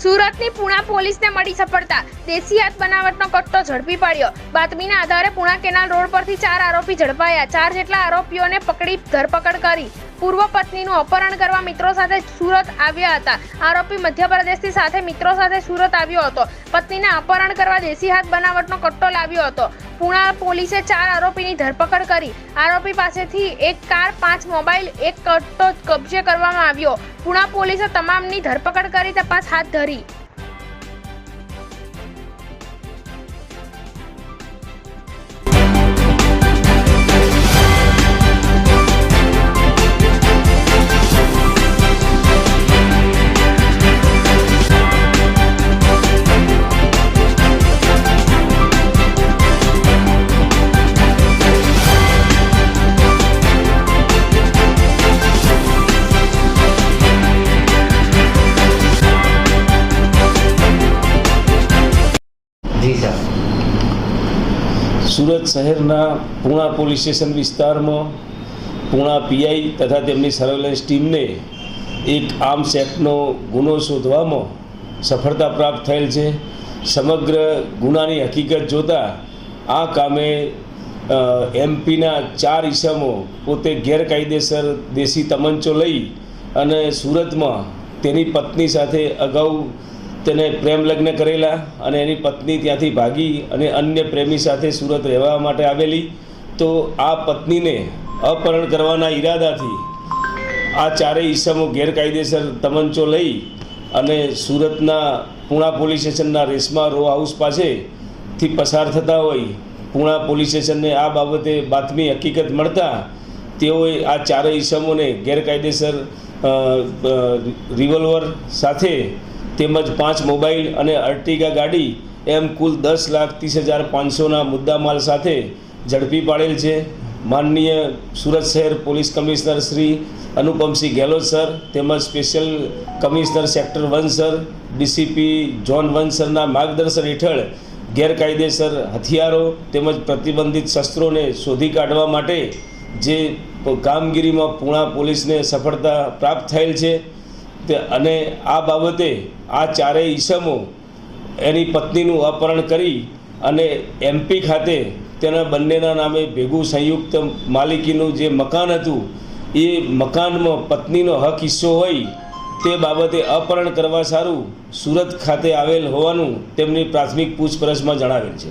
સુરતની પુણા પોલીસને મળી સફળતા। દેશી હાથ બનાવટનો કટ્ટો ઝડપી પાડ્યો। બાતમીના આધારે પુણા કેનાલ રોડ પરથી 4 આરોપી ઝડપાયા। 4 જેટલા આરોપીઓને પકડી ધરપકડ કરી। પૂર્વ પત્નીનું અપહરણ કરવા મિત્રો સાથે સુરત આવ્યા હતા। આરોપી મધ્યપ્રદેશથી સાથે મિત્રો સાથે સુરત આવ્યો હતો। પત્નીને અપહરણ કરવા દેશી હાથ બનાવટનો કટ્ટો લાવ્યો હતો। પુણા પોલીસે 4 આરોપીની ધરપકડ કરી। આરોપી પાસેથી 1 કાર, 5 મોબાઈલ, 1 કટ્ટો કબજે કરવામાં આવ્યો। પુણા પોલીસે તમામની ધરપકડ કરી તપાસ હાથ ધરી। સુરત શહેરના પુણા પોલીસ સ્ટેશન વિસ્તારમાં પુણા પીઆઈ તથા તેમની સર્વેલન્સ ટીમને એક આર્મ્સ એક્ટનો ગુનો શોધવામાં સફળતા પ્રાપ્ત થયેલ છે। સમગ્ર ગુનાની હકીકત જોતાં આ કામે એમપીના 4 ઈસમો પોતે ગેરકાયદેસર દેશી તમંચો લઈ અને સુરતમાં તેની પત્ની સાથે અગાઉ તેને પ્રેમ લગ્ન કરેલા અને એની પત્ની ત્યાંથી ભાગી અને અન્ય પ્રેમી સાથે સુરત રહેવા માટે આવેલી। તો આ પત્નીને અપહરણ કરવાના ઈરાદાથી આ 4 ઈસમો ગેરકાયદેસર તમંચો લઈ અને સુરતના પુણા પોલીસ સ્ટેશનના રેશમા રો હાઉસ પાસેથી પસાર થતા હોય પુણા પોલીસ સ્ટેશનને આ બાબતે બાતમી હકીકત મળતા તેઓએ આ 4 ઈસમોને ગેરકાયદેસર રિવોલ્વર સાથે તેમજ 5 મોબાઈલ અને અર્ટિગા ગાડી એમ કુલ 10,30,500ના મુદ્દામાલ સાથે ઝડપી પાડેલ છે। માનનીય સુરત શહેર police commissioner Shri Anupamsinh Gehlot sir તેમજ special commissioner sector 1 sir DCP zone 1 સરના માર્ગદર્શન હેઠળ ગેરકાયદેસર હથિયારો તેમજ પ્રતિબંધિત શસ્ત્રોને શોધી કાઢવા માટે જે કામગીરીમાં પુણા પોલીસને સફળતા પ્રાપ્ત થયેલ છે। અને આ બાબતે આ 4 ઈસમો એની પત્નીનું અપહરણ કરી અને એમપી ખાતે તેના બંનેના નામે ભેગું સંયુક્ત માલિકીનું જે મકાન હતું એ મકાનમાં પત્નીનો હક હિસ્સો હોય તે બાબતે અપહરણ કરવા સારું સુરત ખાતે આવેલ હોવાનું તેમની પ્રાથમિક પૂછપરછમાં જણાવેલ છે।